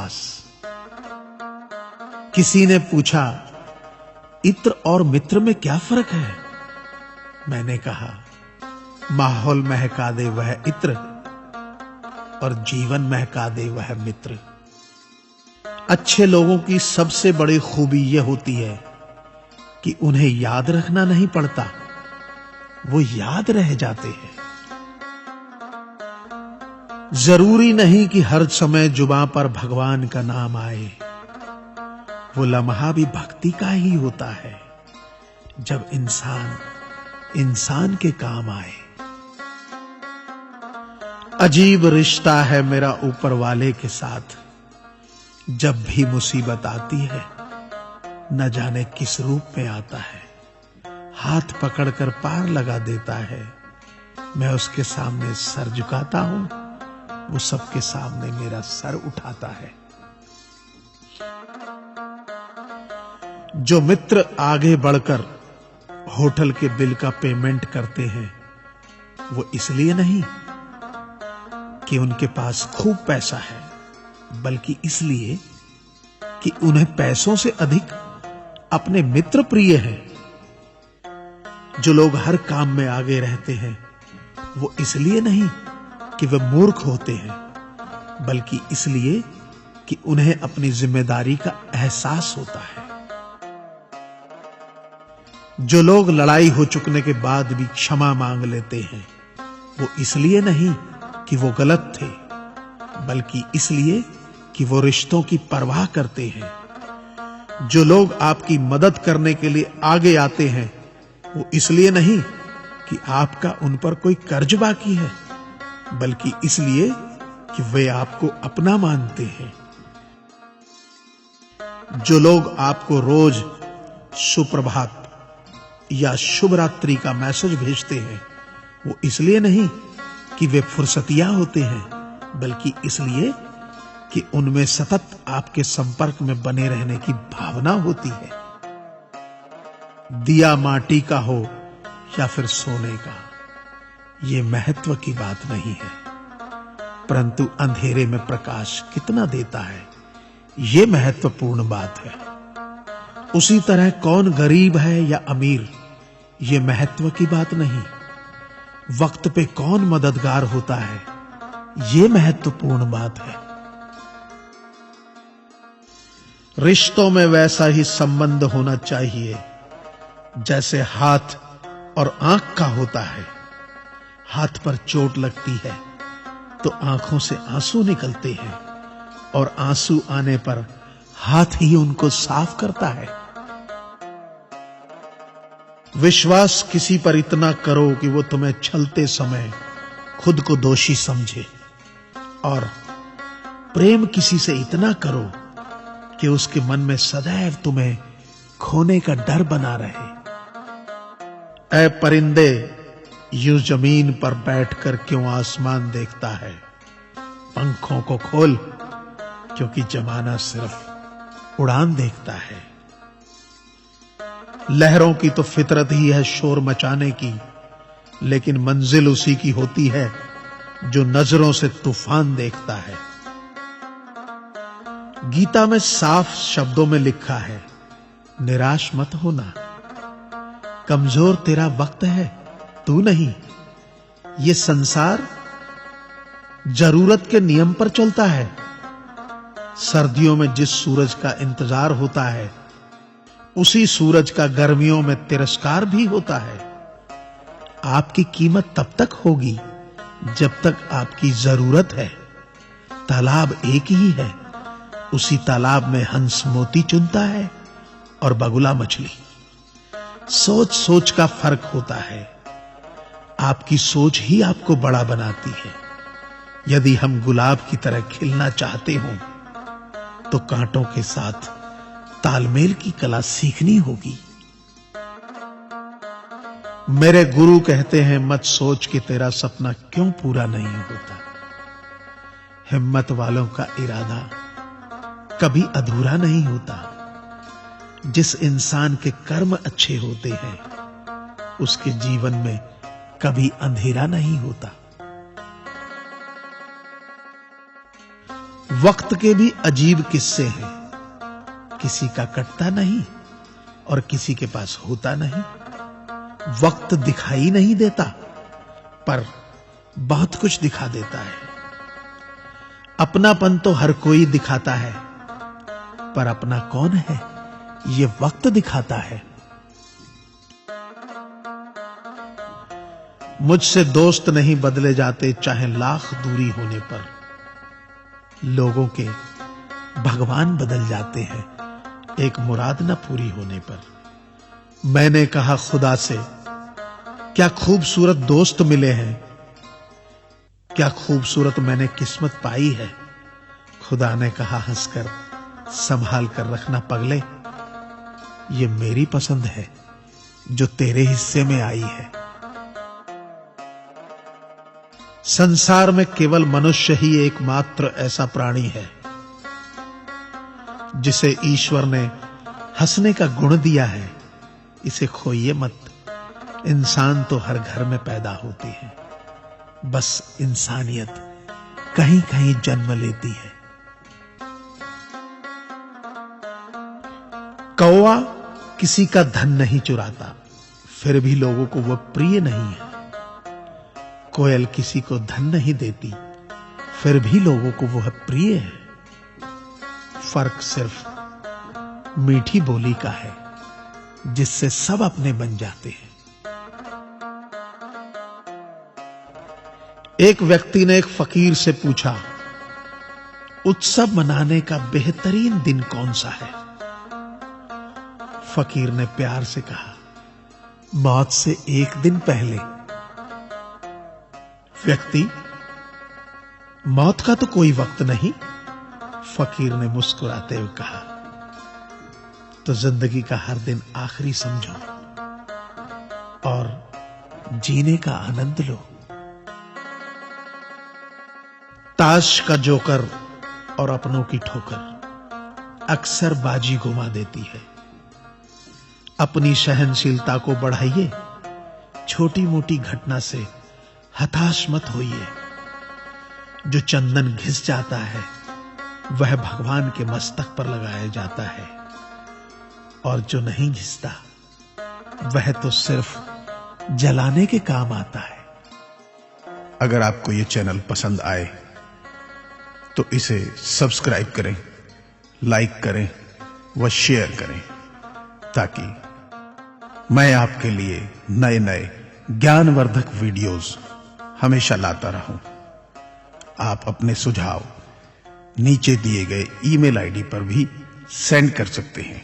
विश्वास। किसी ने पूछा, इत्र और मित्र में क्या फर्क है? मैंने कहा, माहौल महका दे वह इत्र और जीवन महका दे वह मित्र। अच्छे लोगों की सबसे बड़ी खूबी यह होती है कि उन्हें याद रखना नहीं पड़ता, वो याद रह जाते हैं। जरूरी नहीं कि हर समय जुबां पर भगवान का नाम आए, वो लम्हा भी भक्ति का ही होता है जब इंसान इंसान के काम आए। अजीब रिश्ता है मेरा ऊपर वाले के साथ, जब भी मुसीबत आती है न जाने किस रूप में आता है, हाथ पकड़कर पार लगा देता है। मैं उसके सामने सर झुकाता हूं, वो सबके सामने मेरा सर उठाता है। जो मित्र आगे बढ़कर होटल के बिल का पेमेंट करते हैं, वो इसलिए नहीं कि उनके पास खूब पैसा है, बल्कि इसलिए कि उन्हें पैसों से अधिक अपने मित्र प्रिय हैं। जो लोग हर काम में आगे रहते हैं, वो इसलिए नहीं कि वे मूर्ख होते हैं, बल्कि इसलिए कि उन्हें अपनी जिम्मेदारी का एहसास होता है। जो लोग लड़ाई हो चुकने के बाद भी क्षमा मांग लेते हैं, वो इसलिए नहीं कि वो गलत थे, बल्कि इसलिए कि वो रिश्तों की परवाह करते हैं। जो लोग आपकी मदद करने के लिए आगे आते हैं, वो इसलिए नहीं कि आपका उन पर कोई कर्ज बाकी है, बल्कि इसलिए कि वे आपको अपना मानते हैं। जो लोग आपको रोज सुप्रभात या शुभ रात्रि का मैसेज भेजते हैं, वो इसलिए नहीं कि वे फुर्सतिया होते हैं, बल्कि इसलिए कि उनमें सतत आपके संपर्क में बने रहने की भावना होती है। दिया माटी का हो या फिर सोने का, ये महत्व की बात नहीं है, परंतु अंधेरे में प्रकाश कितना देता है, ये महत्वपूर्ण बात है। उसी तरह कौन गरीब है या अमीर, ये महत्व की बात नहीं। वक्त पे कौन मददगार होता है, ये महत्वपूर्ण बात है। रिश्तों में वैसा ही संबंध होना चाहिए जैसे हाथ और आंख का होता है। हाथ पर चोट लगती है तो आंखों से आंसू निकलते हैं, और आंसू आने पर हाथ ही उनको साफ करता है। विश्वास किसी पर इतना करो कि वो तुम्हें छलते समय खुद को दोषी समझे, और प्रेम किसी से इतना करो कि उसके मन में सदैव तुम्हें खोने का डर बना रहे। ऐ परिंदे, यूं जमीन पर बैठकर क्यों आसमान देखता है? पंखों को खोल, क्योंकि जमाना सिर्फ उड़ान देखता है। लहरों की तो फितरत ही है शोर मचाने की, लेकिन मंजिल उसी की होती है जो नजरों से तूफान देखता है। गीता में साफ शब्दों में लिखा है, निराश मत होना, कमजोर तेरा वक्त है, तू नहीं। ये संसार जरूरत के नियम पर चलता है। सर्दियों में जिस सूरज का इंतजार होता है, उसी सूरज का गर्मियों में तिरस्कार भी होता है। आपकी कीमत तब तक होगी जब तक आपकी जरूरत है। तालाब एक ही है, उसी तालाब में हंस मोती चुनता है और बगुला मछली। सोच सोच का फर्क होता है। आपकी सोच ही आपको बड़ा बनाती है। यदि हम गुलाब की तरह खिलना चाहते हों, तो कांटों के साथ तालमेल की कला सीखनी होगी। मेरे गुरु कहते हैं, मत सोच कि तेरा सपना क्यों पूरा नहीं होता। हिम्मत वालों का इरादा कभी अधूरा नहीं होता। जिस इंसान के कर्म अच्छे होते हैं, उसके जीवन में कभी अंधेरा नहीं होता। वक्त के भी अजीब किस्से हैं। किसी का कटता नहीं और किसी के पास होता नहीं। वक्त दिखाई नहीं देता पर बहुत कुछ दिखा देता है। अपनापन तो हर कोई दिखाता है, पर अपना कौन है ये वक्त दिखाता है। मुझसे दोस्त नहीं बदले जाते चाहे लाख दूरी होने पर। लोगों के भगवान बदल जाते हैं एक मुराद न पूरी होने पर। मैंने कहा खुदा से, क्या खूबसूरत दोस्त मिले हैं, क्या खूबसूरत मैंने किस्मत पाई है। खुदा ने कहा हंसकर, संभाल कर रखना पगले, ये मेरी पसंद है जो तेरे हिस्से में आई है। संसार में केवल मनुष्य ही एकमात्र ऐसा प्राणी है जिसे ईश्वर ने हंसने का गुण दिया है। इसे खोइए मत। इंसान तो हर घर में पैदा होती है, बस इंसानियत कहीं कहीं जन्म लेती है। कौवा किसी का धन नहीं चुराता, फिर भी लोगों को वह प्रिय नहीं है। कोयल किसी को धन नहीं देती, फिर भी लोगों को वह प्रिय है। फर्क सिर्फ मीठी बोली का है जिससे सब अपने बन जाते हैं। एक व्यक्ति ने एक फकीर से पूछा, उत्सव मनाने का बेहतरीन दिन कौन सा है। फकीर ने प्यार से कहा, मौत से एक दिन पहले। व्यक्ति, मौत का तो कोई वक्त नहीं। फकीर ने मुस्कुराते हुए कहा, तो जिंदगी का हर दिन आखिरी समझो और जीने का आनंद लो। ताश का जोकर और अपनों की ठोकर अक्सर बाजी घुमा देती है। अपनी सहनशीलता को बढ़ाइए, छोटी मोटी घटना से हताश मत होइए। जो चंदन घिस जाता है वह भगवान के मस्तक पर लगाया जाता है, और जो नहीं घिसता वह तो सिर्फ जलाने के काम आता है। अगर आपको यह चैनल पसंद आए तो इसे सब्सक्राइब करें, लाइक करें व शेयर करें, ताकि मैं आपके लिए नए नए ज्ञानवर्धक वीडियोस हमेशा लाता रहूं। आप अपने सुझाव नीचे दिए गए ईमेल आईडी पर भी सेंड कर सकते हैं।